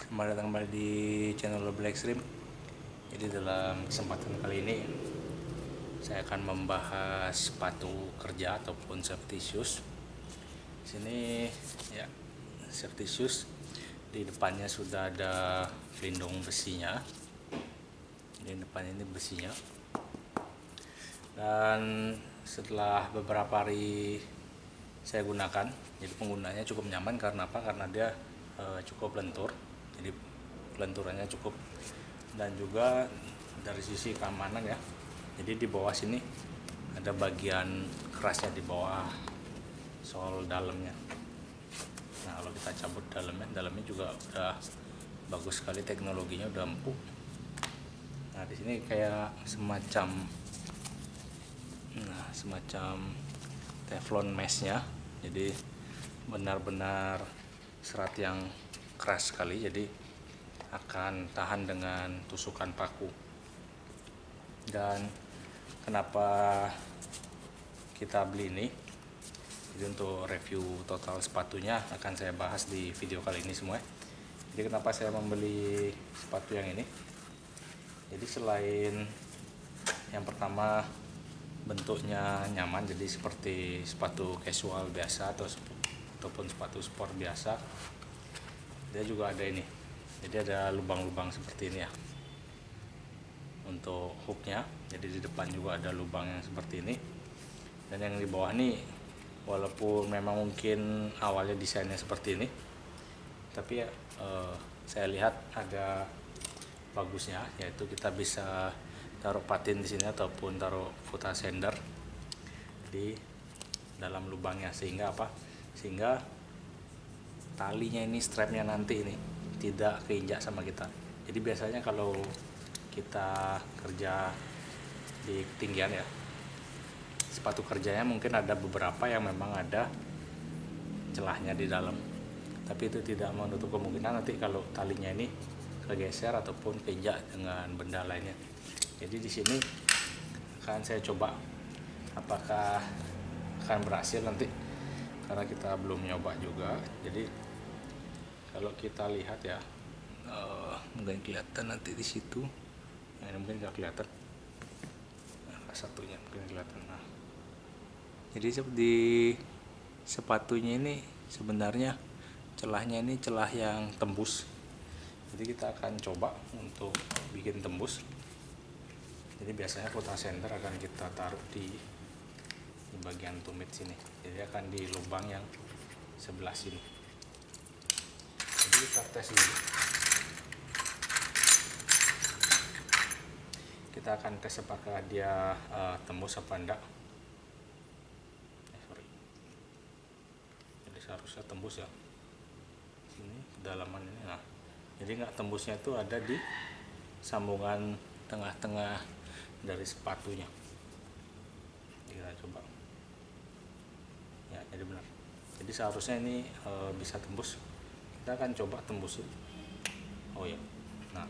Selamat datang kembali di channel Black Extreme. Jadi dalam kesempatan kali ini saya akan membahas sepatu kerja ataupun safety shoes. Di sini ya, safety shoes di depannya sudah ada pelindung besinya. Di depan ini besinya. Dan setelah beberapa hari saya gunakan, jadi penggunanya cukup nyaman. Karena apa? Karena dia cukup lentur, jadi lenturannya cukup, dan juga dari sisi keamanan ya, jadi di bawah sini ada bagian kerasnya di bawah sol dalamnya. Nah, kalau kita cabut dalamnya juga udah bagus sekali, teknologinya udah empuk. Nah, di sini kayak semacam teflon meshnya, jadi benar-benar serat yang keras sekali, jadi akan tahan dengan tusukan paku. Dan kenapa kita beli ini? Jadi untuk review total sepatunya akan saya bahas di video kali ini semua. Jadi kenapa saya membeli sepatu yang ini? Jadi selain yang pertama bentuknya nyaman, jadi seperti sepatu casual biasa ataupun sepatu sport biasa, dia juga ada ini, jadi ada lubang-lubang seperti ini ya untuk hooknya. Jadi di depan juga ada lubang yang seperti ini, dan yang di bawah nih, walaupun memang mungkin awalnya desainnya seperti ini, tapi ya saya lihat ada bagusnya, yaitu kita bisa taruh patin di sini ataupun taruh futa sender di dalam lubangnya, sehingga apa? Sehingga talinya ini, strapnya nanti ini tidak keinjak sama kita. Jadi biasanya kalau kita kerja di ketinggian ya, sepatu kerjanya mungkin ada beberapa yang memang ada celahnya di dalam, tapi itu tidak menutup kemungkinan nanti kalau talinya ini kegeser ataupun keinjak dengan benda lainnya. Jadi di sini akan saya coba apakah akan berhasil nanti, karena kita belum nyoba juga. Jadi kalau kita lihat ya, mungkin kelihatan nanti di situ. Nah, ini mungkin nggak kelihatan. Nah, satunya mungkin kelihatan. Nah, jadi di sepatunya ini sebenarnya celahnya ini celah yang tembus. Jadi kita akan coba untuk bikin tembus. Jadi biasanya futa center akan kita taruh di bagian tumit sini. Jadi akan di lubang yang sebelah sini. Jadi kita tes dulu. Kita akan tes apakah dia tembus apa enggak. Jadi seharusnya tembus ya. Sini kedalaman ini. Nah, jadi nggak tembusnya itu ada di sambungan tengah-tengah dari sepatunya. Kita coba. Ya, jadi benar. Jadi seharusnya ini bisa tembus. Kita akan coba tembusin. Oh ya, nah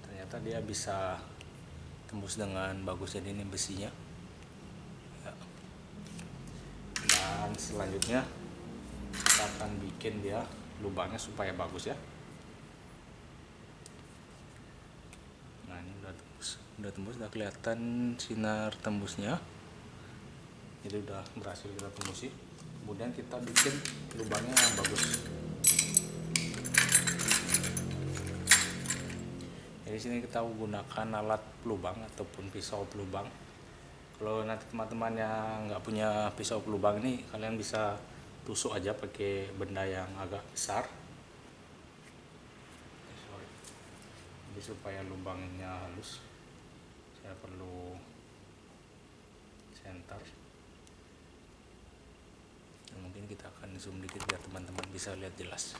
ternyata dia bisa tembus dengan bagus. Jadi ini besinya ya. Dan selanjutnya kita akan bikin dia lubangnya supaya bagus ya. Nah, ini udah tembus, udah kelihatan sinar tembusnya, jadi udah berhasil kita tembusi. Kemudian kita bikin lubangnya yang bagus. Di sini kita menggunakan alat pelubang ataupun pisau pelubang. Kalau nanti teman-teman yang nggak punya pisau pelubang ini, kalian bisa tusuk aja pakai benda yang agak besar. Jadi supaya lubangnya halus, saya perlu center. Dan mungkin kita akan zoom dikit biar teman-teman bisa lihat jelas.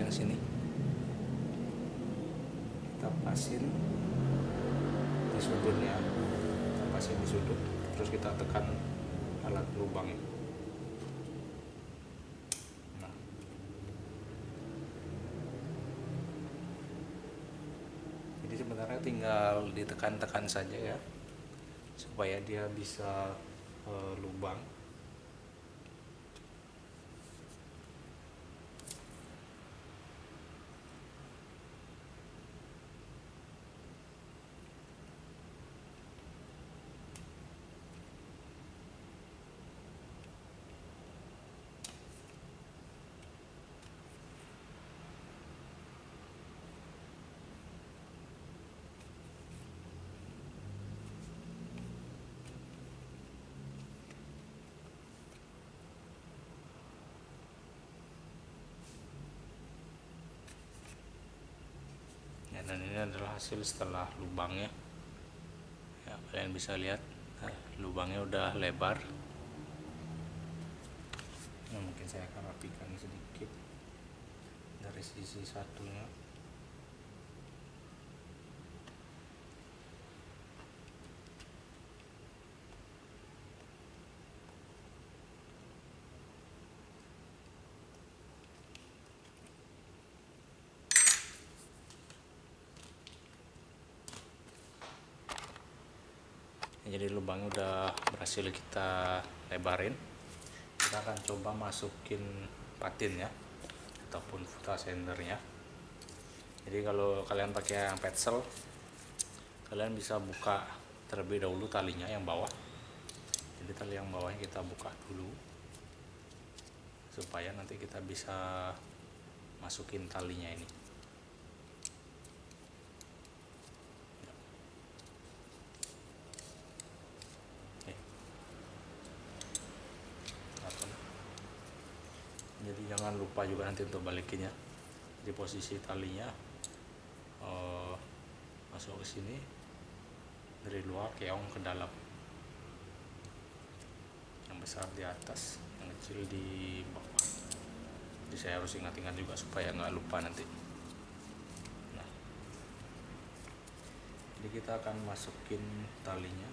Sini kita pasin di sudutnya, terus kita tekan alat lubangnya. Nah, tinggal ditekan-tekan saja ya, supaya dia bisa lubang. Dan ini adalah hasil setelah lubangnya ya, kalian bisa lihat lubangnya udah lebar. Nah, mungkin saya akan rapikan sedikit dari sisi satunya. Jadi lubangnya udah berhasil kita lebarin. Kita akan coba masukin patinnya ataupun futasendernya. Jadi kalau kalian pakai yang petzl, kalian bisa buka terlebih dahulu talinya yang bawah. Jadi tali yang bawahnya kita buka dulu supaya nanti kita bisa masukin talinya ini. Jadi jangan lupa juga nanti untuk balikinnya. Di posisi talinya masuk ke sini dari luar, keong ke dalam, yang besar di atas, yang kecil di bawah. Jadi saya harus ingat-ingat juga supaya nggak lupa nanti. Nah, jadi kita akan masukin talinya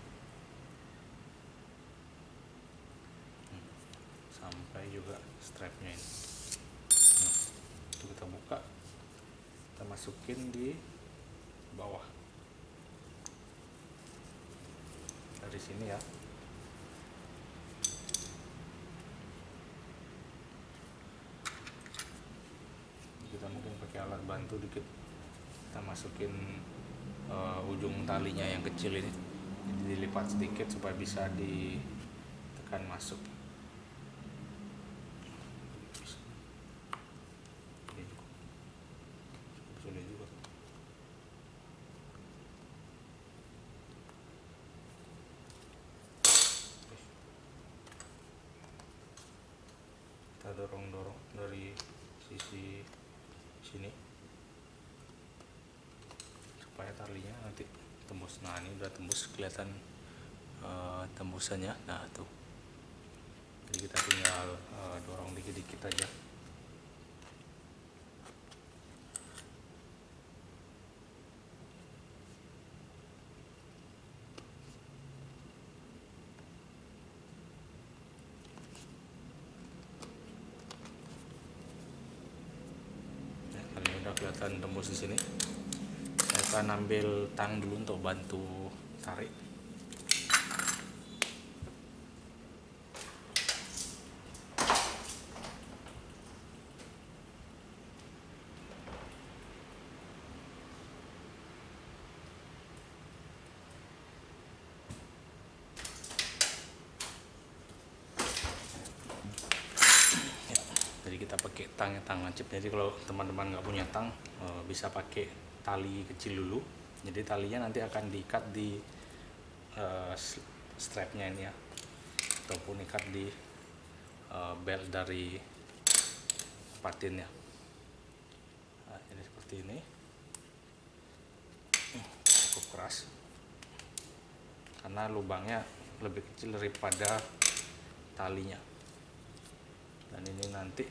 sampai juga strapnya ini. Nah, itu kita buka, kita masukin di bawah dari sini ya. Kita mungkin pakai alat bantu dikit, kita masukin ujung talinya yang kecil ini, jadi dilipat sedikit supaya bisa ditekan masuk. Sulit juga. Kita dorong-dorong dari sisi sini supaya talinya nanti tembus. Nah, ini udah tembus, kelihatan tembusannya. Nah, tuh. Jadi kita tinggal dorong dikit-dikit aja. Udah kelihatan tembus di sini. Saya akan ambil tang dulu untuk bantu tarik. Jadi kita pakai tang lancip. Jadi kalau teman-teman nggak punya tang, bisa pakai tali kecil dulu. Jadi talinya nanti akan diikat di strapnya ini ya, ataupun ikat di belt dari patinnya. Nah, jadi seperti ini, cukup keras karena lubangnya lebih kecil daripada talinya. Dan ini nanti,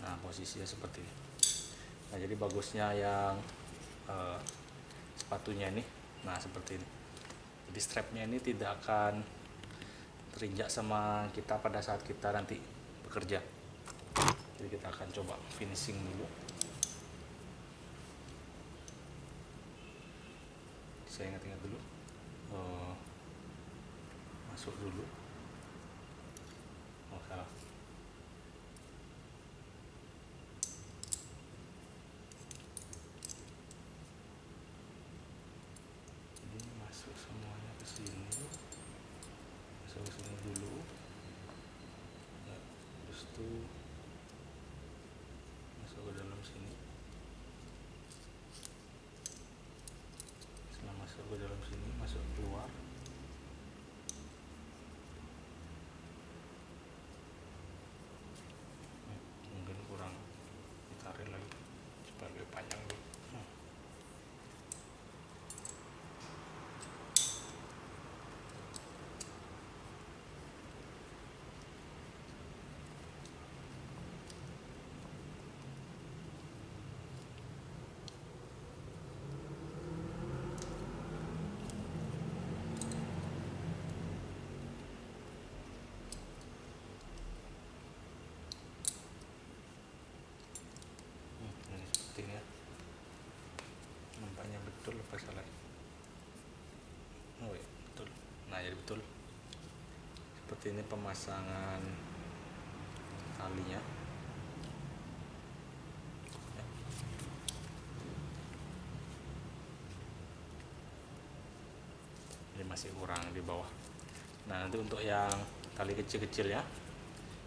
nah posisinya seperti ini. Nah, jadi bagusnya yang sepatunya ini, nah seperti ini. Jadi strapnya ini tidak akan terinjak sama kita pada saat kita nanti bekerja. Jadi kita akan coba finishing dulu. saya ingat-ingat dulu. Masuk dulu. Oh, salah. Jadi masuk semuanya ke sini. Masuk ke sini dulu. Ya, terus tuh masuk ke dalam sini. Setelah masuk ke dalam sini, masuk keluar. Mungkin kurang, ditarik lagi supaya lebih panjang dulu. Ini seperti ini ya. Nampaknya betul apa salah? Oh iya, betul. Nah, jadi betul. Seperti ini pemasangan talinya. Ya. Ini masih kurang di bawah. Nah, nanti untuk yang tali kecil-kecil ya,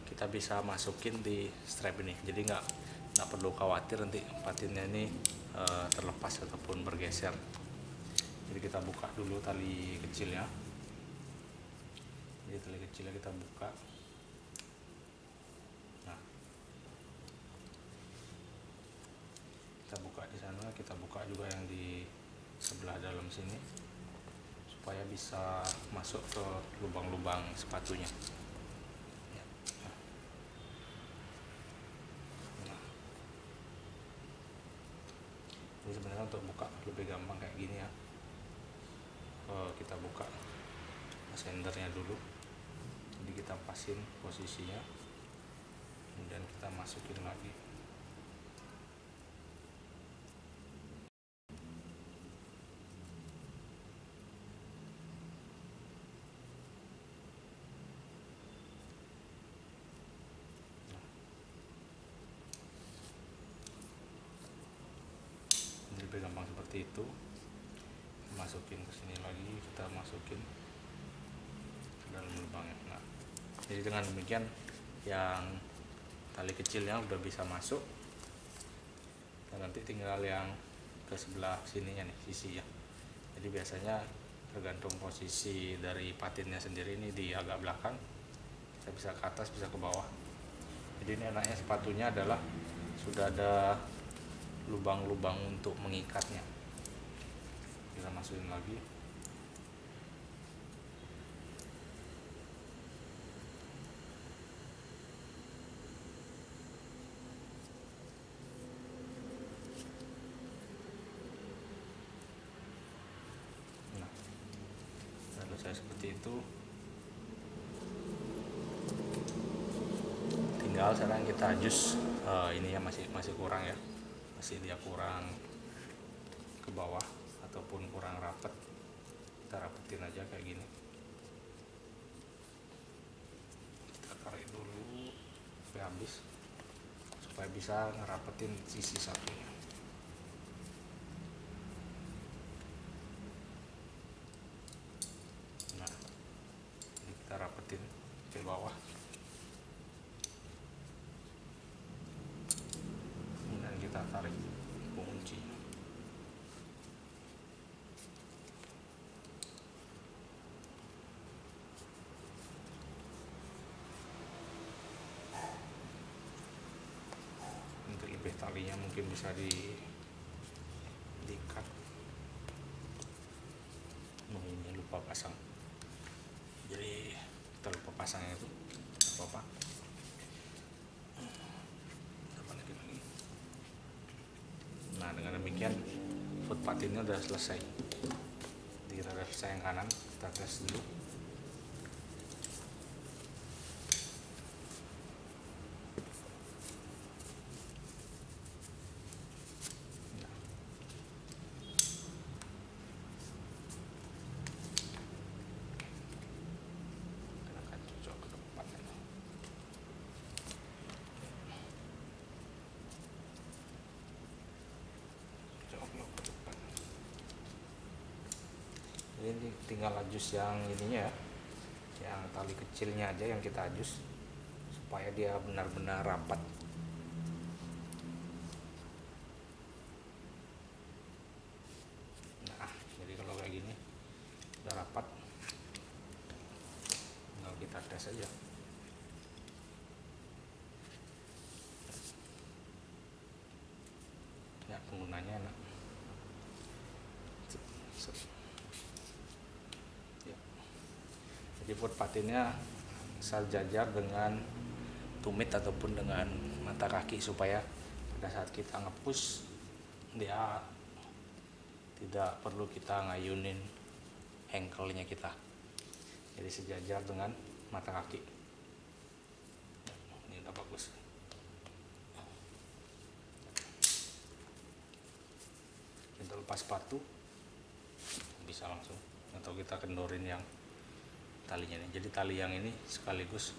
kita bisa masukin di strap ini. Jadi nggak perlu khawatir nanti patinnya ini terlepas ataupun bergeser. Jadi kita buka dulu tali kecilnya. Jadi tali kecilnya kita buka. Nah, kita buka di sana, kita buka juga yang di sebelah dalam sini supaya bisa masuk ke lubang-lubang sepatunya. Ini sebenarnya untuk buka lebih gampang kayak gini ya. Kita buka sendernya dulu. Jadi kita pasin posisinya, kemudian kita masukin lagi. Lebih gampang seperti itu. Masukin ke sini lagi, kita masukin ke dalam lubangnya. Nah, jadi dengan demikian yang tali kecilnya udah bisa masuk, dan nanti tinggal yang ke sebelah sininya nih, sisi ya. Jadi biasanya tergantung posisi dari patinnya sendiri, ini di agak belakang, kita bisa ke atas, bisa ke bawah. Jadi ini enaknya sepatunya adalah sudah ada lubang-lubang untuk mengikatnya. Kita masukin lagi. Nah, lalu saya seperti itu. Tinggal sekarang kita adjust. Ini ya masih kurang ya, masih dia kurang ke bawah ataupun kurang rapet. Kita rapetin aja kayak gini. Kita tarik dulu sampai habis supaya bisa ngerapetin sisi satunya. Nah, ini kita rapetin ke bawah. Kemudian kita tarik kunci. Untuk lebih talinya mungkin bisa diikat. Ini lupa pasang, jadi kita lupa pasangnya itu apa-apa. Nah, dengan demikian foot patinnya udah selesai. Jadi kita udah selesai yang kanan, kita tes dulu. tinggal ajus yang ininya ya, yang tali kecilnya aja yang kita ajus supaya dia benar-benar rapat. Nah, jadi kalau kayak gini udah rapat, tinggal kita tes aja. Ya, penggunanya enak. Ya. Jadi buat patinnya sejajar dengan tumit ataupun dengan mata kaki supaya pada saat kita nge-push dia tidak perlu kita ngayunin ankle-nya kita. Jadi sejajar dengan mata kaki. Ini udah bagus. Kita lepas sepatu bisa langsung, atau kita kendorin yang talinya ini. Jadi tali yang ini sekaligus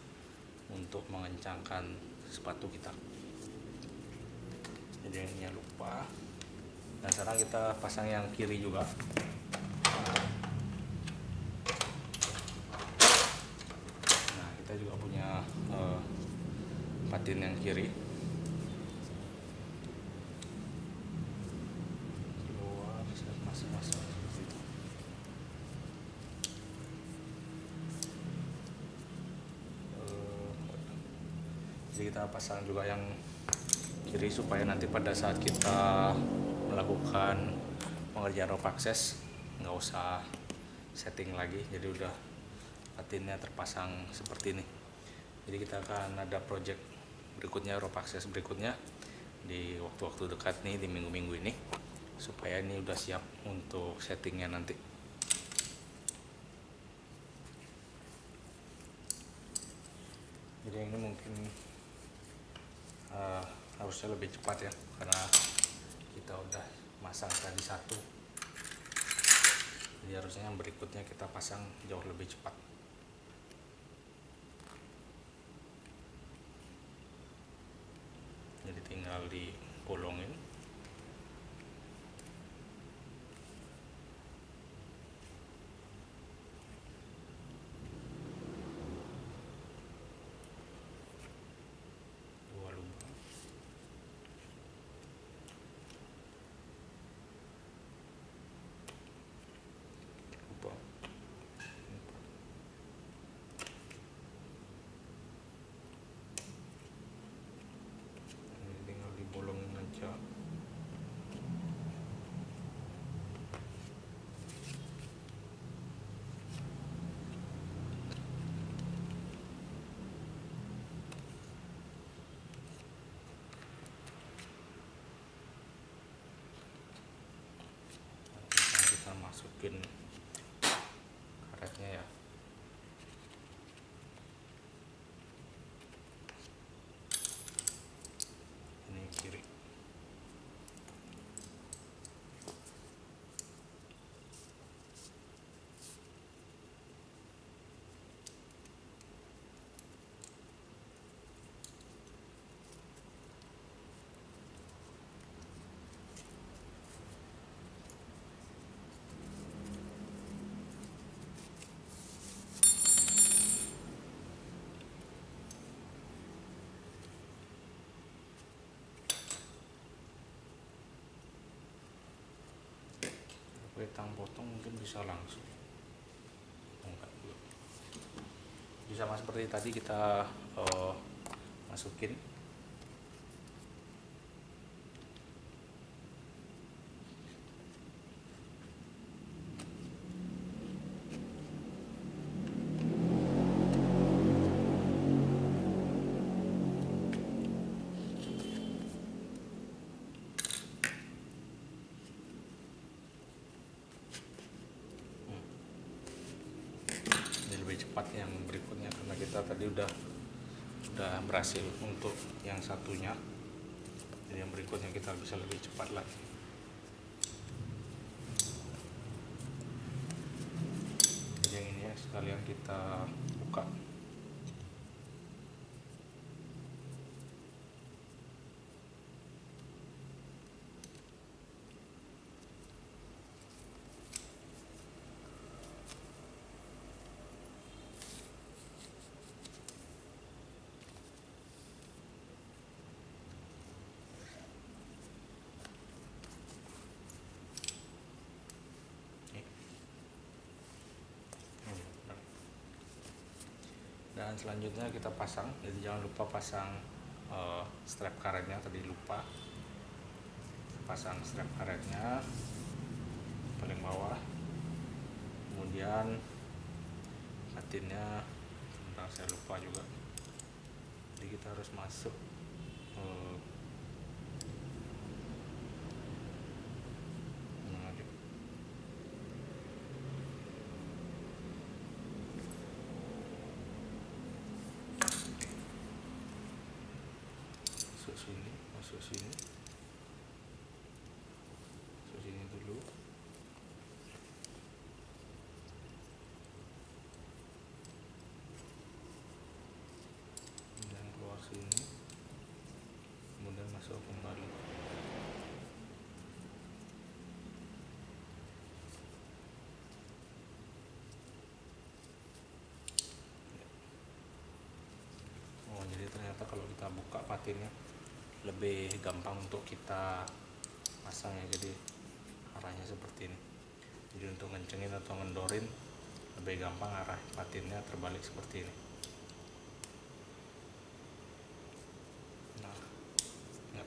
untuk mengencangkan sepatu kita. Jadi ini lupa. Dan sekarang kita pasang yang kiri juga. Nah, kita juga punya patin yang kiri. Keluar, masuk seperti itu. Jadi kita pasang juga yang kiri supaya nanti pada saat kita melakukan pengerjaan rope access nggak usah setting lagi, jadi udah patinnya terpasang seperti ini. Jadi kita akan ada project berikutnya, rope access berikutnya di waktu-waktu dekat nih, di minggu-minggu ini, supaya ini udah siap untuk settingnya nanti. Jadi ini mungkin harusnya lebih cepat ya, karena kita udah masang tadi satu, jadi harusnya yang berikutnya kita pasang jauh lebih cepat. Jadi tinggal dibolongin. Dua lubang. Lubang. Ini tinggal dibolongin aja. Kita masukin karetnya ya. Ini kiri. Tang potong mungkin bisa langsung, enggak dulu. Bisa sama seperti tadi kita masukin. Cepat yang berikutnya, karena kita tadi udah berhasil untuk yang satunya, jadi yang berikutnya kita bisa lebih cepat lagi. Jadi yang ini ya sekalian kita buka. Dan selanjutnya kita pasang, jadi jangan lupa pasang strap karetnya, tadi lupa pasang strap karetnya paling bawah, kemudian patinnya sebentar saya lupa juga, jadi kita harus masuk masuk sini dulu, kemudian keluar sini, kemudian masuk kembali. Oh, jadi ternyata kalau kita buka patinnya lebih gampang untuk kita pasang ya, jadi arahnya seperti ini. Jadi untuk ngencengin atau ngendorin lebih gampang, arah patinnya terbalik seperti ini. Nah, ya.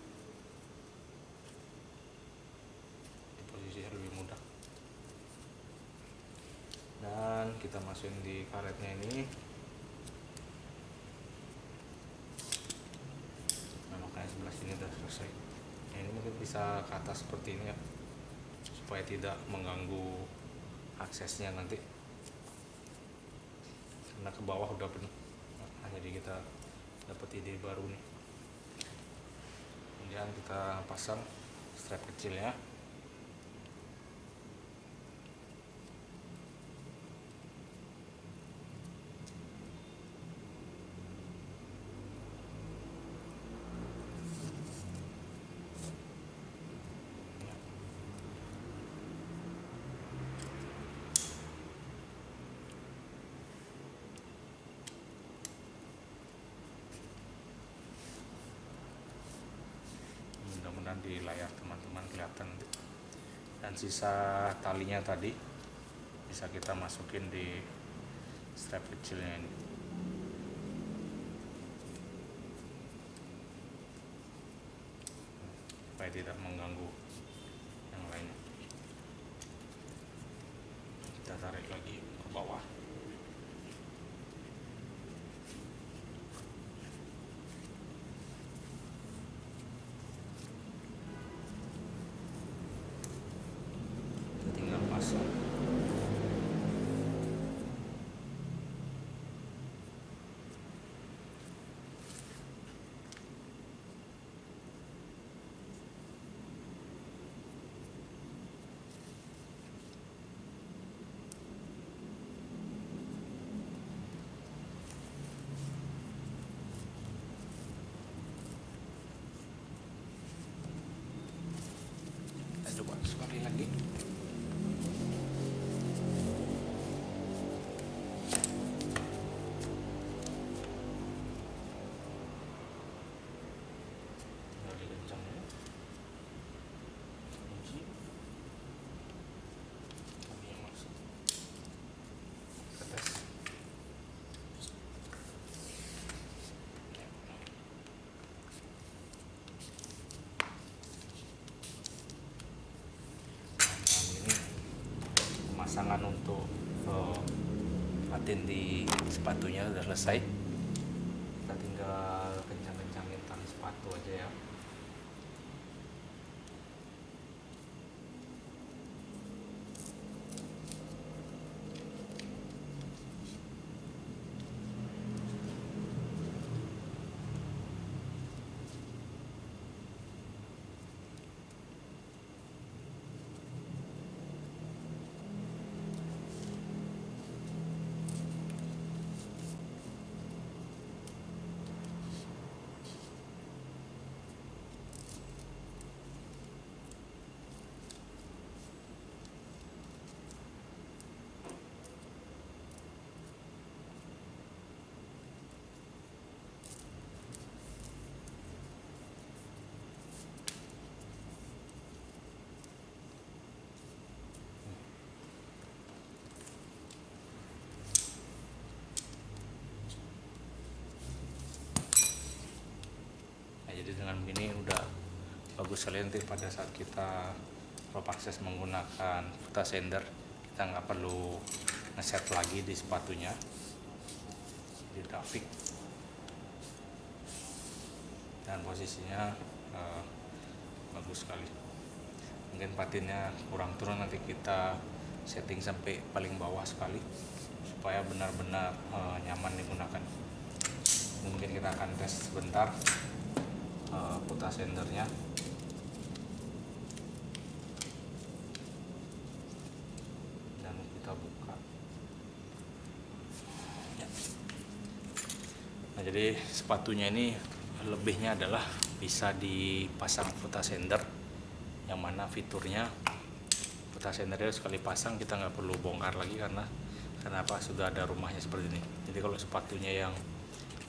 Di posisi lebih mudah. Dan kita masukin di karetnya ini. Nah, makanya sebelah sini udah selesai. Nah, ini mungkin bisa ke atas seperti ini ya, supaya tidak mengganggu aksesnya nanti, karena ke bawah udah penuh. Nah, jadi kita dapat ide baru nih. Kemudian kita pasang strap kecilnya. Mudah-mudahan di layar teman-teman kelihatan. Dan sisa talinya tadi bisa kita masukin di strap kecilnya ini. Supaya tidak mengganggu yang lainnya. Kita tarik lagi ke bawah. Tinggal pasang. Kita coba sekali lagi. Pemasangan untuk patin di sepatunya udah selesai. Kita tinggal kencang-kencangin tali sepatu aja ya. dengan begini udah bagus sekali. Nanti pada saat kita rope access menggunakan Futa Sander, kita nggak perlu ngeset lagi di sepatunya, jadi udah fix. Dan posisinya bagus sekali. Mungkin patinnya kurang turun, nanti kita setting sampai paling bawah sekali supaya benar-benar nyaman digunakan. Mungkin kita akan tes sebentar Futa Sandernya. Dan kita buka ya. Nah, jadi sepatunya ini lebihnya adalah bisa dipasang Futa Sander, yang mana fiturnya Futa Sandernya sekali pasang kita nggak perlu bongkar lagi, karena kenapa, sudah ada rumahnya seperti ini. Jadi kalau sepatunya yang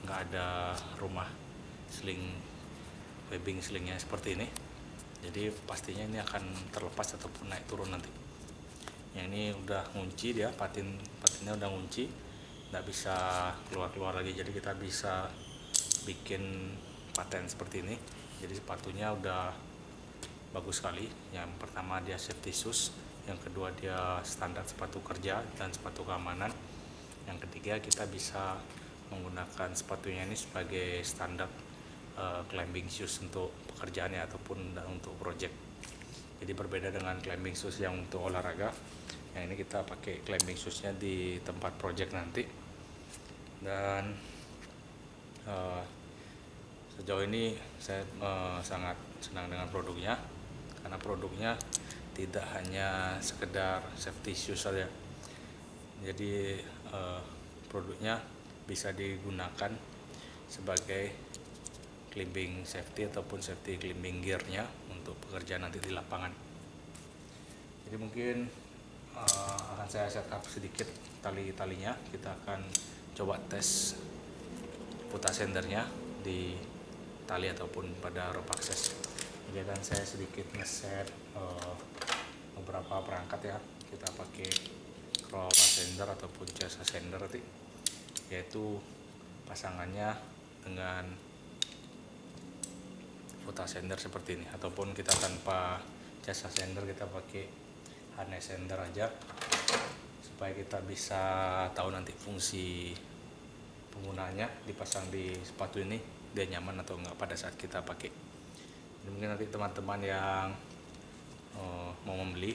nggak ada rumah sling, webbing slingnya seperti ini, jadi pastinya ini akan terlepas ataupun naik turun nanti. Yang ini udah ngunci, dia patinnya udah ngunci, nggak bisa keluar lagi. Jadi kita bisa bikin paten seperti ini. Jadi sepatunya udah bagus sekali. Yang pertama dia safety shoes, yang kedua dia standar sepatu kerja dan sepatu keamanan, yang ketiga kita bisa menggunakan sepatunya ini sebagai standar climbing shoes untuk pekerjaannya ataupun untuk project. Jadi berbeda dengan climbing shoes yang untuk olahraga, yang ini kita pakai climbing shoesnya di tempat project nanti. Dan sejauh ini saya sangat senang dengan produknya, karena produknya tidak hanya sekedar safety shoes saja. Jadi produknya bisa digunakan sebagai climbing safety ataupun safety climbing gearnya untuk pekerjaan nanti di lapangan. Jadi mungkin akan saya setup sedikit tali-talinya. Kita akan coba tes Futa Sandernya di tali ataupun pada rope access. Jadi akan saya sedikit ngeset beberapa perangkat ya. Kita pakai rope sander ataupun jasa sander nanti, yaitu pasangannya dengan Futa Sander seperti ini, ataupun kita tanpa jasa sander kita pakai harness sander aja, supaya kita bisa tahu nanti fungsi penggunaannya dipasang di sepatu ini dia nyaman atau enggak pada saat kita pakai. Jadi mungkin nanti teman-teman yang mau membeli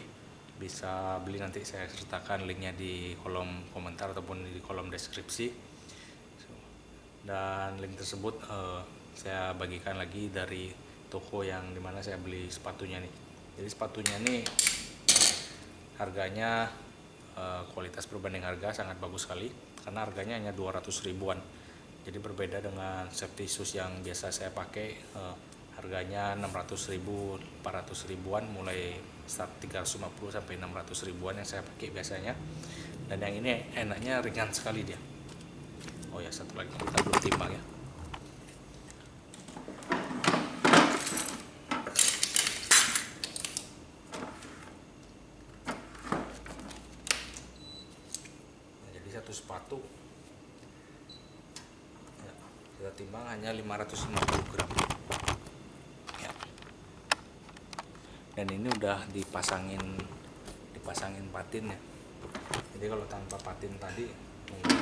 bisa beli, nanti saya sertakan linknya di kolom komentar ataupun di kolom deskripsi. Dan link tersebut saya bagikan lagi dari toko yang dimana saya beli sepatunya nih. Jadi sepatunya nih harganya kualitas perbanding harga sangat bagus sekali, karena harganya hanya 200 ribuan. Jadi berbeda dengan safety shoes yang biasa saya pakai, harganya 600 ribu, 400 ribuan, mulai start 350 sampai 600 ribuan yang saya pakai biasanya. Dan yang ini enaknya ringan sekali dia. Oh ya, satu lagi kita belum timbang ya. Nah, jadi satu sepatu ya, kita timbang hanya 550 gram ya. Dan ini udah dipasangin patin ya. Jadi kalau tanpa patin tadi mungkin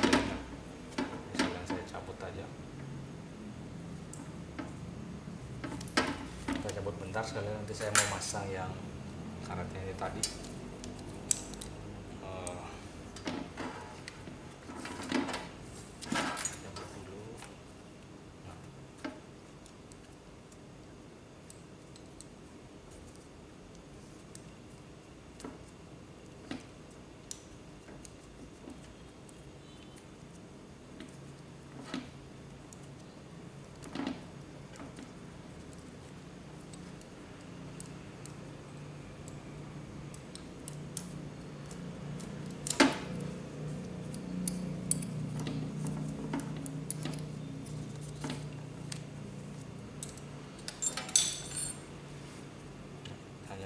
misalnya saya cabut aja, kita cabut bentar sekali, nanti saya mau masang yang karetnya ini tadi. Cabut dulu. Nah.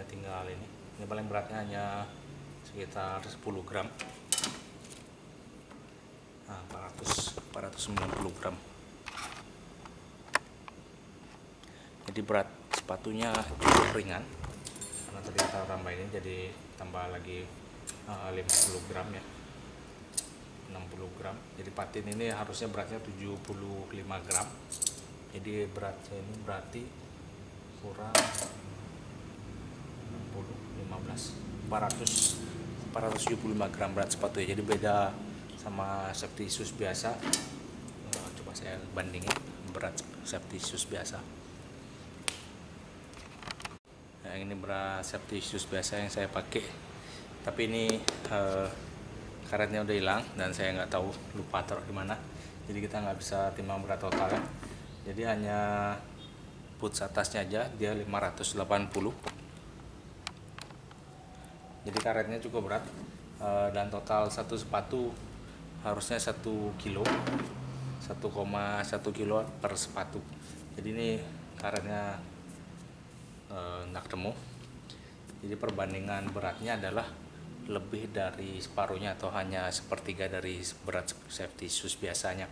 Tinggal ini paling beratnya hanya sekitar 10 gram, nah 490 gram. Jadi berat sepatunya cukup ringan karena tadi kita tambah ini, jadi tambah lagi 50 gram ya, 60 gram. Jadi patin ini harusnya beratnya 75 gram, jadi beratnya ini berarti kurang 60, 15, 475 gram berat sepatu ya. Jadi beda sama safety shoes biasa. Coba saya bandingin berat safety shoes biasa. Nah, ini berat safety shoes biasa yang saya pakai, tapi ini karetnya udah hilang dan saya nggak tahu, lupa taruh di mana, jadi kita nggak bisa timbang berat totalnya. Jadi hanya boots atasnya aja dia 580, jadi karetnya cukup berat. Dan total satu sepatu harusnya 1 kilo, 1,1 kilo per sepatu. Jadi ini karetnya nggak ketemu, jadi perbandingan beratnya adalah lebih dari separuhnya atau hanya sepertiga dari berat safety shoes biasanya.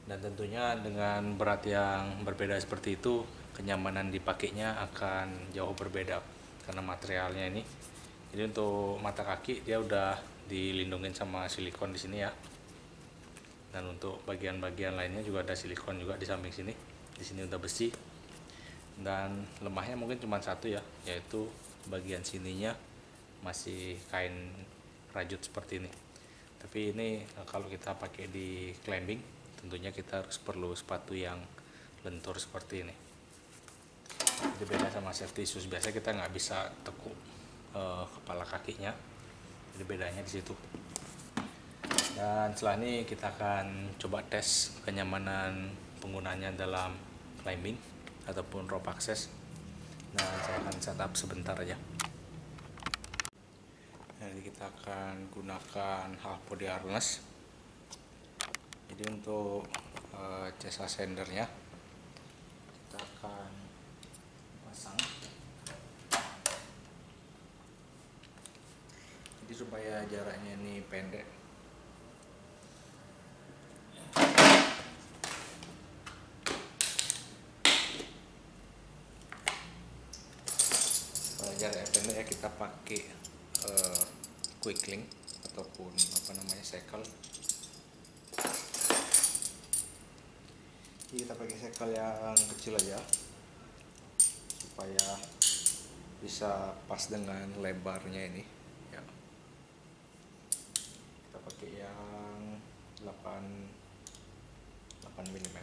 Dan tentunya dengan berat yang berbeda seperti itu, kenyamanan dipakainya akan jauh berbeda karena materialnya ini. Jadi untuk mata kaki dia udah dilindungin sama silikon di sini ya, dan untuk bagian-bagian lainnya juga ada silikon juga di samping sini. Di sini udah besi, dan lemahnya mungkin cuma satu ya, yaitu bagian sininya masih kain rajut seperti ini. Tapi ini kalau kita pakai di climbing, tentunya kita harus perlu sepatu yang lentur seperti ini. Jadi beda sama safety shoes biasa, kita nggak bisa tekuk kepala kakinya, jadi bedanya di situ. Dan setelah ini kita akan coba tes kenyamanan penggunanya dalam climbing ataupun rope access. Nah, saya akan setup sebentar aja. Jadi kita akan gunakan half body harness. Jadi untuk chest ascendernya kita akan pasang. Jadi supaya jaraknya ini pendek, jaraknya pendek ya, kita pakai quick link ataupun apa namanya, cycle. Jadi kita pakai cycle yang kecil aja supaya bisa pas dengan lebarnya ini ya. Kita pakai yang 8 mm.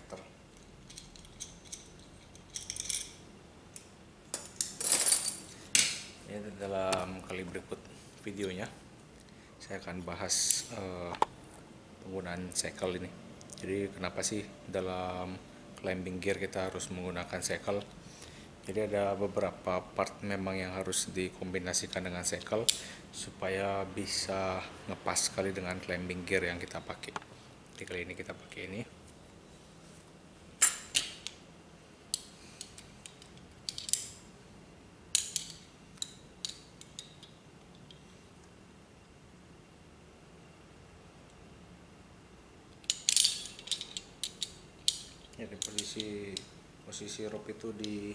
Ini dalam kali berikut videonya saya akan bahas penggunaan cycle ini. Jadi kenapa sih dalam climbing gear kita harus menggunakan cycle? Jadi ada beberapa part memang yang harus dikombinasikan dengan cycle supaya bisa ngepas sekali dengan climbing gear yang kita pakai. Jadi kali ini kita pakai ini. Jadi posisi rope itu di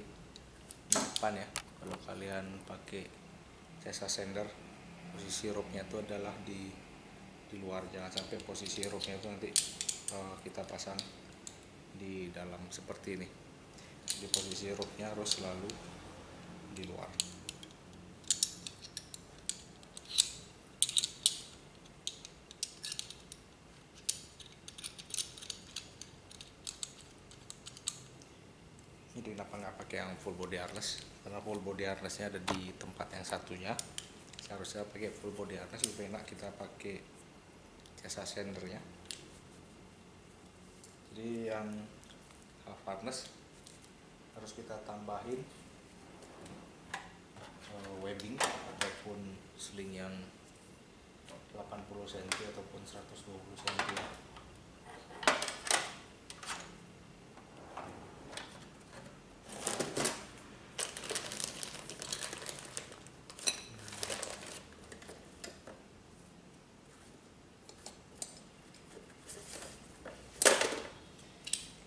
depan ya. Kalau kalian pakai chest ascender, posisi rope-nya itu adalah di luar. Jangan sampai posisi rope-nya itu nanti kita pasang di dalam seperti ini. Jadi posisi rope-nya harus selalu di luar. Jadi kenapa nggak pakai yang full body harness? Karena full body harnessnya ada di tempat yang satunya. Seharusnya pakai full body harness, lebih enak kita pakai chest ascendernya. Jadi yang half harness harus kita tambahin webbing ataupun sling yang 80 cm ataupun 120 cm.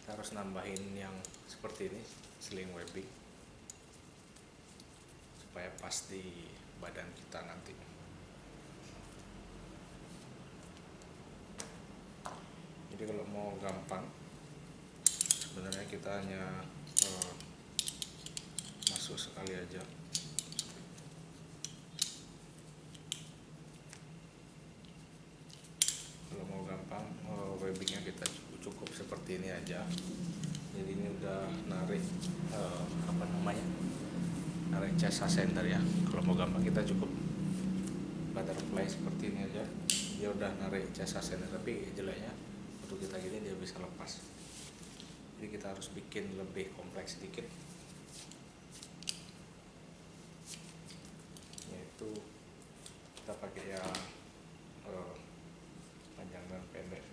Harus nambahin yang seperti ini sling webbing supaya pas di badan kita nanti. Jadi kalau mau gampang, sebenarnya kita hanya masuk sekali aja. Kalau mau gampang, webbingnya kita cukup seperti ini aja. Jadi ini udah narik narik jasa sender ya. Kalau mau gampang kita cukup butterfly seperti ini aja, dia udah narik jasa sender. Tapi jeleknya untuk kita gini dia bisa lepas, jadi kita harus bikin lebih kompleks sedikit, yaitu kita pakai yang panjang dan pendek.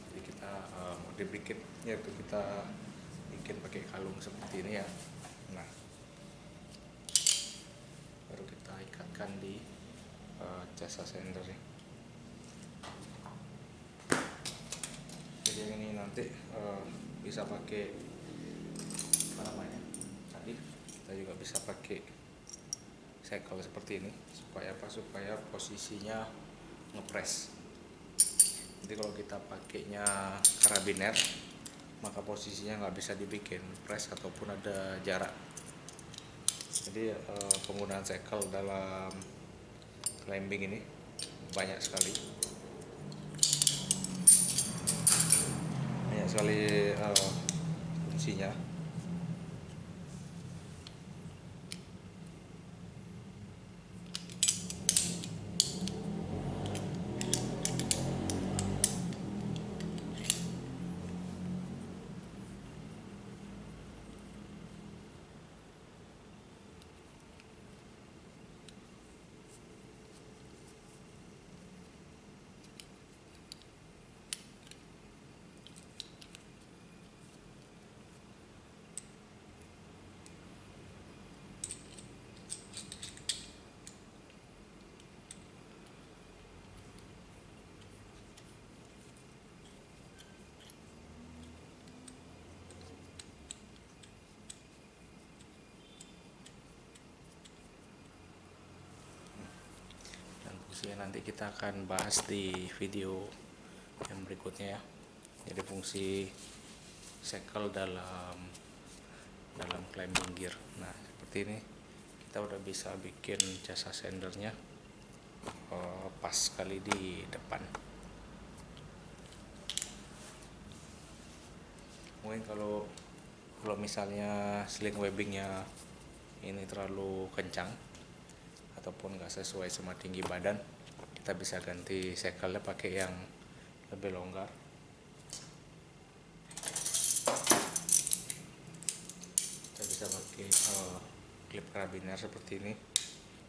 Jadi kita mau dibikin, yaitu kita bikin pakai kalung seperti ini ya. Nah, baru kita ikatkan di jasa sendernya. Jadi yang ini nanti bisa pakai tadi kita juga bisa pakai segel seperti ini supaya supaya posisinya ngepres. Jadi kalau kita pakainya karabiner, maka posisinya nggak bisa dibikin press ataupun ada jarak. Jadi penggunaan segel dalam climbing ini banyak sekali fungsinya. Nanti kita akan bahas di video yang berikutnya ya. Jadi fungsi segel dalam climbing gear. Nah, seperti ini kita udah bisa bikin jasa sendernya pas sekali di depan. Mungkin kalau misalnya sling webbingnya ini terlalu kencang ataupun nggak sesuai sama tinggi badan, kita bisa ganti segelnya pakai yang lebih longgar. Kita bisa pakai klip karabiner seperti ini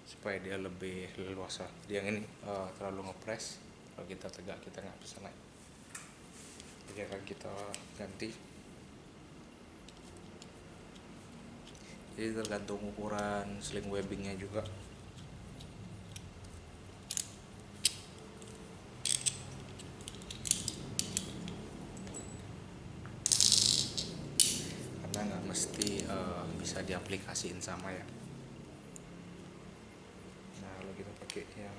supaya dia lebih leluasa. Yang ini terlalu ngepres, kalau kita tegak kita nggak bisa naik. Jadi akan kita ganti. Jadi tergantung ukuran sling webbingnya juga. Karena nggak mesti bisa diaplikasiin sama ya. Nah, kalau kita pakai yang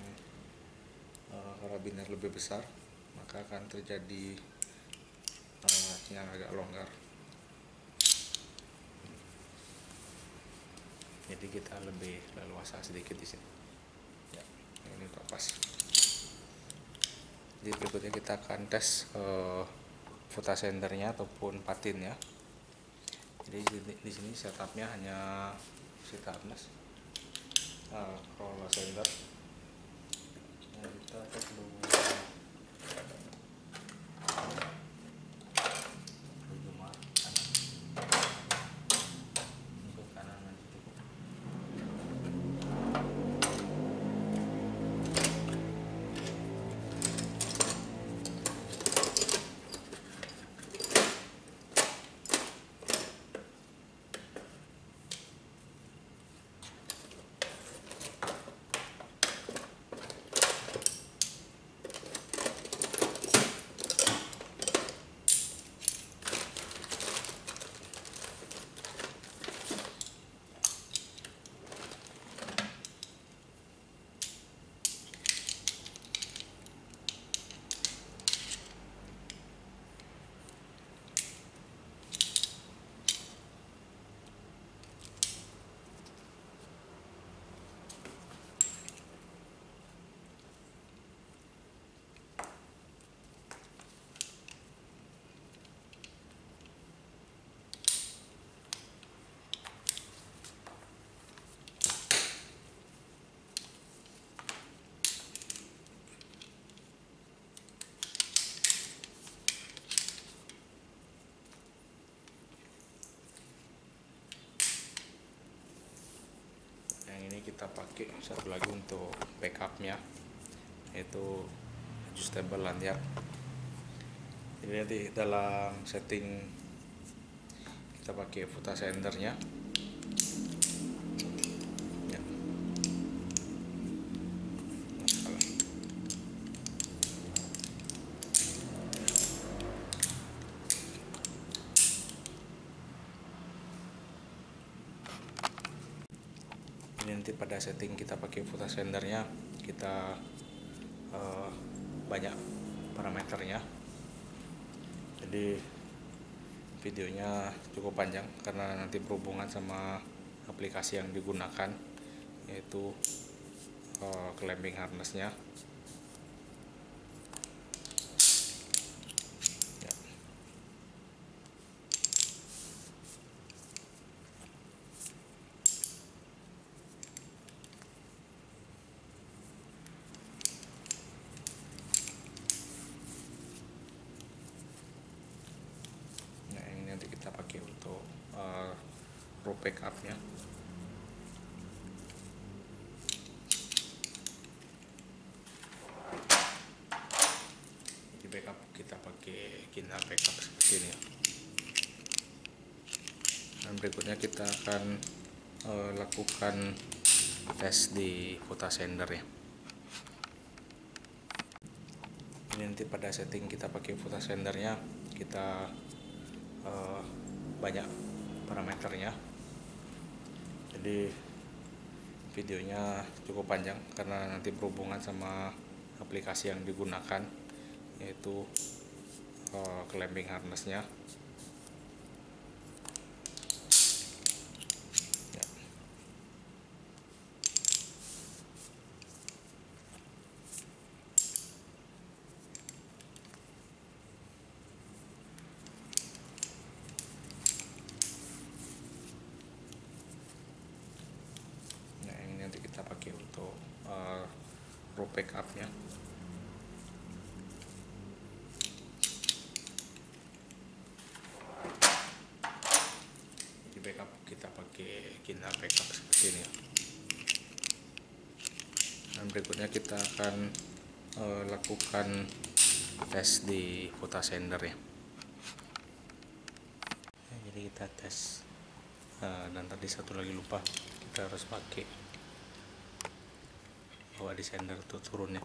karabiner lebih besar, maka akan terjadi yang agak longgar. Jadi kita lebih leluasa sedikit di sini. Ya, ini udah pas. Jadi berikutnya kita akan tes futa sendernya ataupun patinnya. Jadi di sini setupnya hanya Sitarnas roller sender. Nah, kita tes dulu. kita pakai satu lagi untuk backupnya, yaitu adjustable lanyard. Jadi nanti dalam setting kita pakai footasendernya ya. Ini nanti pada setting kita pakai footasendernya kita banyak parameternya, jadi videonya cukup panjang karena nanti berhubungan sama aplikasi yang digunakan, yaitu clamping harnessnya ya. Nah, ini nanti kita pakai untuk rope backupnya. Di backup kita pakai Kinar backup seperti ini ya. Dan berikutnya kita akan lakukan tes di footasender ya. Ini nanti pada setting kita pakai footasendernya kita banyak parameternya, jadi videonya cukup panjang karena nanti berhubungan sama aplikasi yang digunakan, yaitu clamping harnessnya ya. Nah, ini nanti kita pakai untuk rope backupnya. Di backup kita pakai Kinar backup seperti ini ya. Dan berikutnya kita akan lakukan tes di footasender ya. Jadi kita tes, dan tadi satu lagi lupa, kita harus pakai bawa di sender tuh turunnya.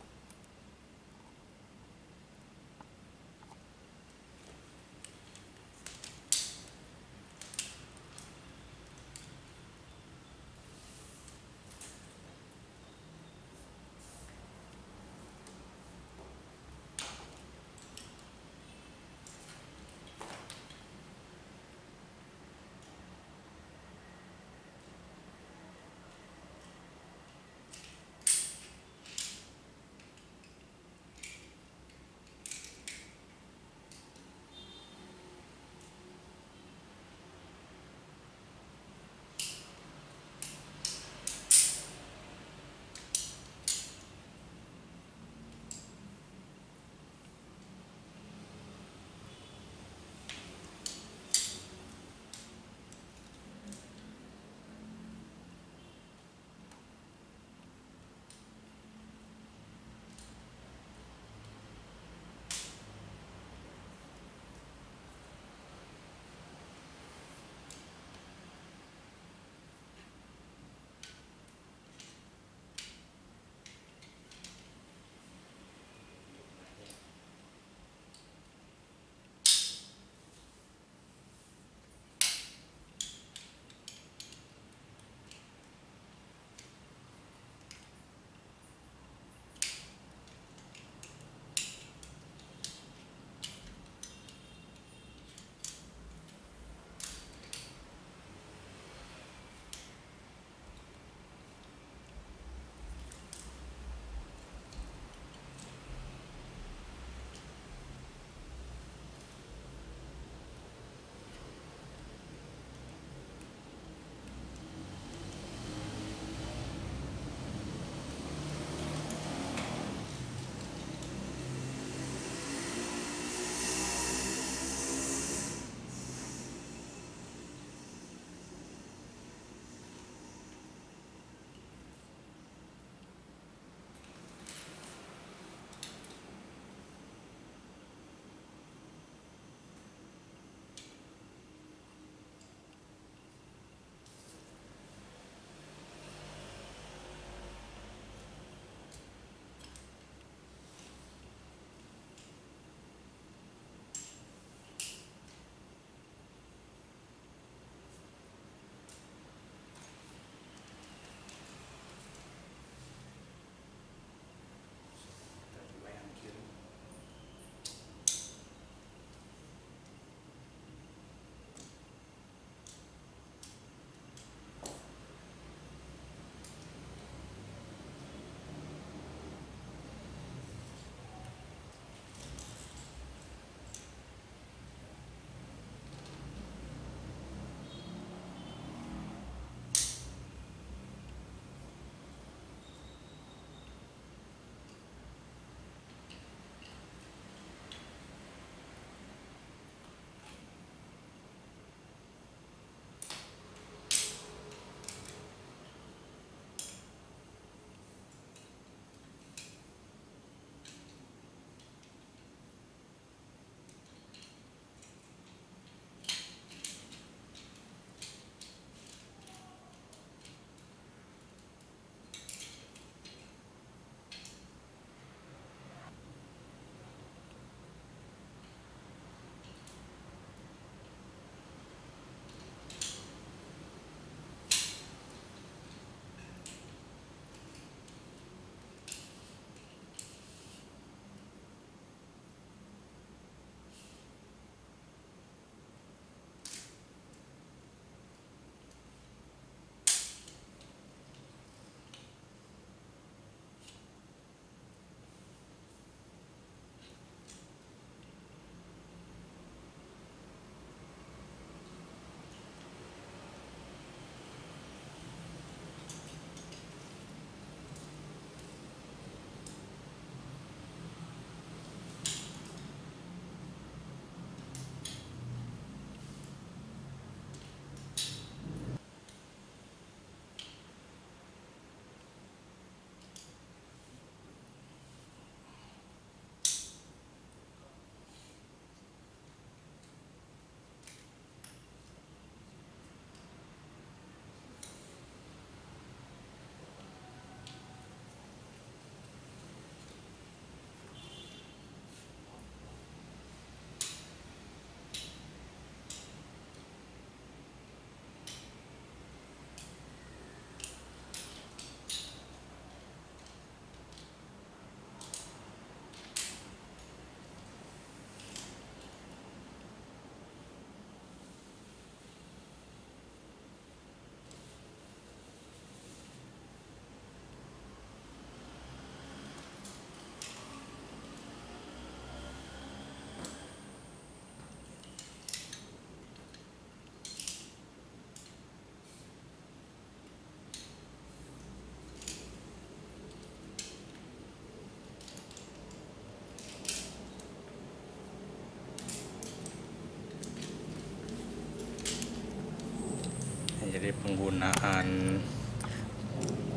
dari penggunaan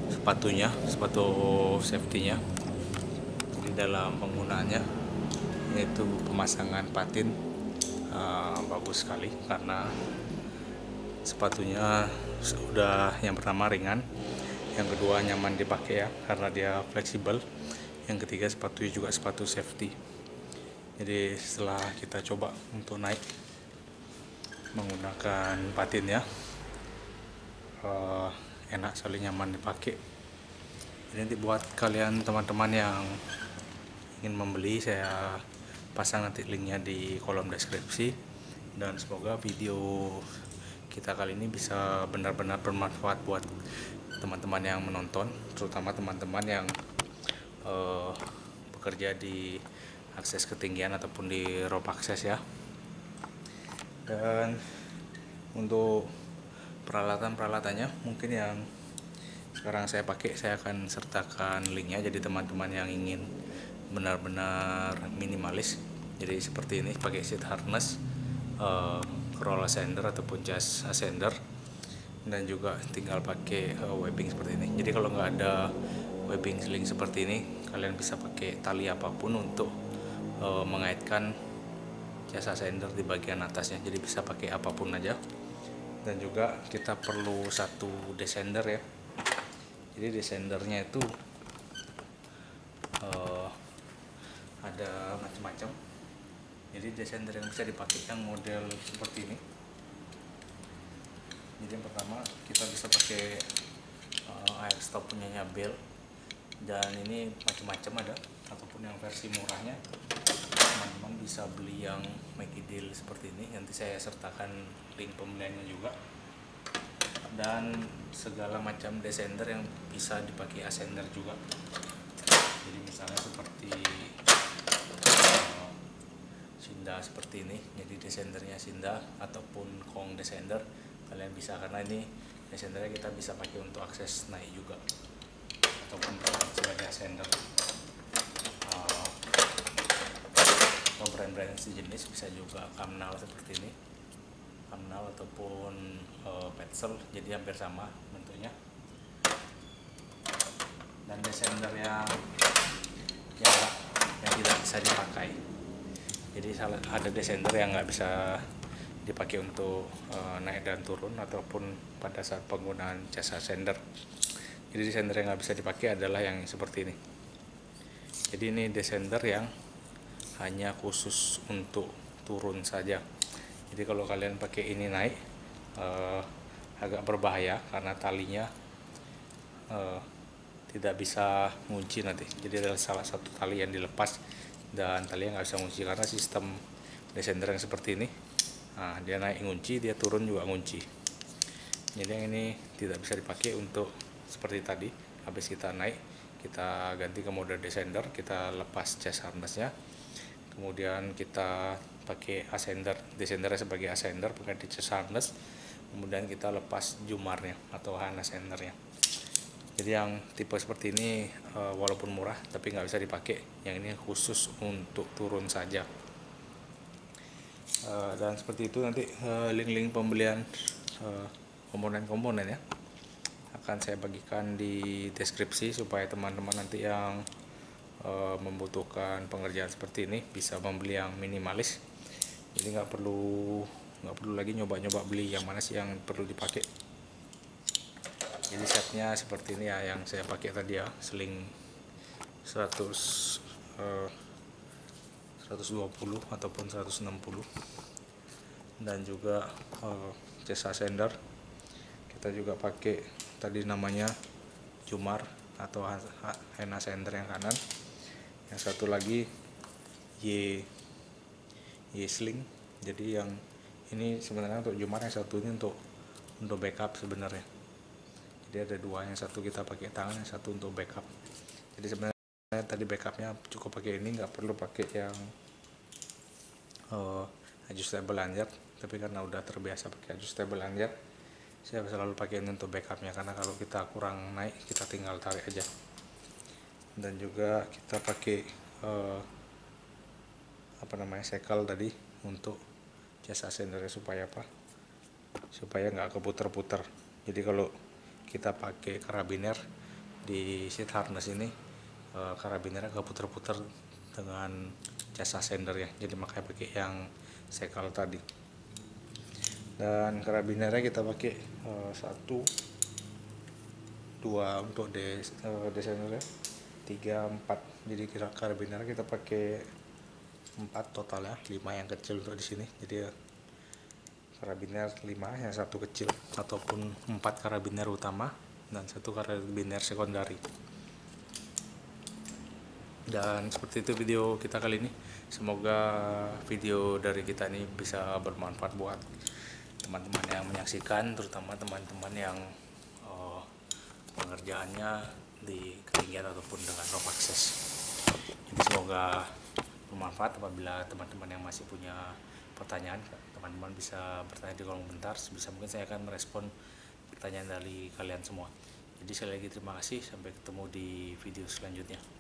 sepatunya, sepatu safety-nya. Jadi dalam penggunaannya yaitu pemasangan patin bagus sekali karena sepatunya sudah yang pertama ringan, yang kedua nyaman dipakai ya karena dia fleksibel, yang ketiga sepatunya juga sepatu safety. Jadi setelah kita coba untuk naik menggunakan patinnya, enak sekali, nyaman dipakai. Jadi nanti buat kalian teman-teman yang ingin membeli, saya pasang nanti linknya di kolom deskripsi. Dan semoga video kita kali ini bisa benar-benar bermanfaat buat teman-teman yang menonton, terutama teman-teman yang bekerja di akses ketinggian ataupun di rope akses ya. Dan untuk peralatan-peralatannya mungkin yang sekarang saya pakai, saya akan sertakan linknya. Jadi teman-teman yang ingin benar-benar minimalis, jadi seperti ini, pakai seat harness, roll ascender ataupun just ascender, dan juga tinggal pakai webbing seperti ini. Jadi kalau nggak ada webbing sling seperti ini, kalian bisa pakai tali apapun untuk mengaitkan just ascender di bagian atasnya. Jadi bisa pakai apapun aja. Dan juga kita perlu satu descender ya. Jadi descendernya itu ada macam-macam. Jadi descender yang bisa dipakai yang model seperti ini. Jadi yang pertama kita bisa pakai air stop punyanya Bell, dan ini macam-macam ada, ataupun yang versi murahnya teman-teman bisa beli yang Maggie Deal seperti ini. Nanti saya sertakan link pembeliannya juga. Dan segala macam descender yang bisa dipakai ascender juga. Jadi misalnya seperti Sinda seperti ini, jadi descendernya Sinda ataupun Kong descender kalian bisa, karena ini descendernya kita bisa pakai untuk akses naik juga ataupun sebagai ascender. Atau brand-brand sejenis bisa juga Kamnal seperti ini, Kamnal ataupun Petzl, jadi hampir sama bentuknya. Dan descender yang tidak bisa dipakai, jadi ada descender yang nggak bisa dipakai untuk naik dan turun ataupun pada saat penggunaan jasa ascender. Jadi descender yang nggak bisa dipakai adalah yang seperti ini. Jadi ini descender yang hanya khusus untuk turun saja. Jadi kalau kalian pakai ini naik agak berbahaya karena talinya tidak bisa ngunci nanti. Jadi adalah salah satu tali yang dilepas dan talinya nggak bisa ngunci karena sistem descender yang seperti ini. Nah, dia naik ngunci, dia turun juga ngunci. Jadi yang ini tidak bisa dipakai untuk seperti tadi. Habis kita naik, kita ganti ke mode descender, kita lepas chest harnessnya, kemudian kita pakai ascender, descendernya sebagai ascender pakai di chest harness, kemudian kita lepas jumarnya atau harness endernya. Jadi yang tipe seperti ini walaupun murah tapi nggak bisa dipakai. Yang ini khusus untuk turun saja. Dan seperti itu nanti link-link pembelian komponen-komponen ya akan saya bagikan di deskripsi supaya teman-teman nanti yang membutuhkan pengerjaan seperti ini bisa membeli yang minimalis. Jadi nggak perlu lagi nyoba-nyoba beli yang mana sih yang perlu dipakai. Jadi setnya seperti ini ya, yang saya pakai tadi ya, sling 120 ataupun 160, dan juga chest ascender. Kita juga pakai tadi namanya jumar atau hand ascender yang kanan. Yang satu lagi Y sling. Jadi yang ini sebenarnya untuk jumar, yang satu ini untuk backup sebenarnya. Jadi ada dua, yang satu kita pakai tangan, yang satu untuk backup. Jadi sebenarnya tadi backupnya cukup pakai ini, nggak perlu pakai yang adjustable lanyard. Tapi karena udah terbiasa pakai adjustable lanyard, saya selalu pakai ini untuk backupnya, karena kalau kita kurang naik kita tinggal tarik aja. Dan juga kita pakai sekel tadi untuk jasa ascendernya supaya nggak keputar-putar. Jadi kalau kita pakai karabiner di seat harness ini, karabinernya agak putar-putar dengan jasa sender ya, jadi makanya pakai yang sekal tadi. Dan karabinernya kita pakai 1, 2 untuk desainernya, 3, 4. Jadi karabinernya kita pakai 4 totalnya, 5 yang kecil untuk di sini. Jadi ya, karabiner 5 yang 1 kecil, ataupun 4 karabiner utama dan 1 karabiner sekundari. Dan seperti itu video kita kali ini. Semoga video dari kita ini bisa bermanfaat buat teman-teman yang menyaksikan, terutama teman-teman yang pengerjaannya di ketinggian ataupun dengan rope access. Jadi semoga bermanfaat. Apabila teman-teman yang masih punya pertanyaan, teman-teman bisa bertanya di kolom komentar. Sebisa mungkin saya akan merespon pertanyaan dari kalian semua. Jadi sekali lagi terima kasih, sampai ketemu di video selanjutnya.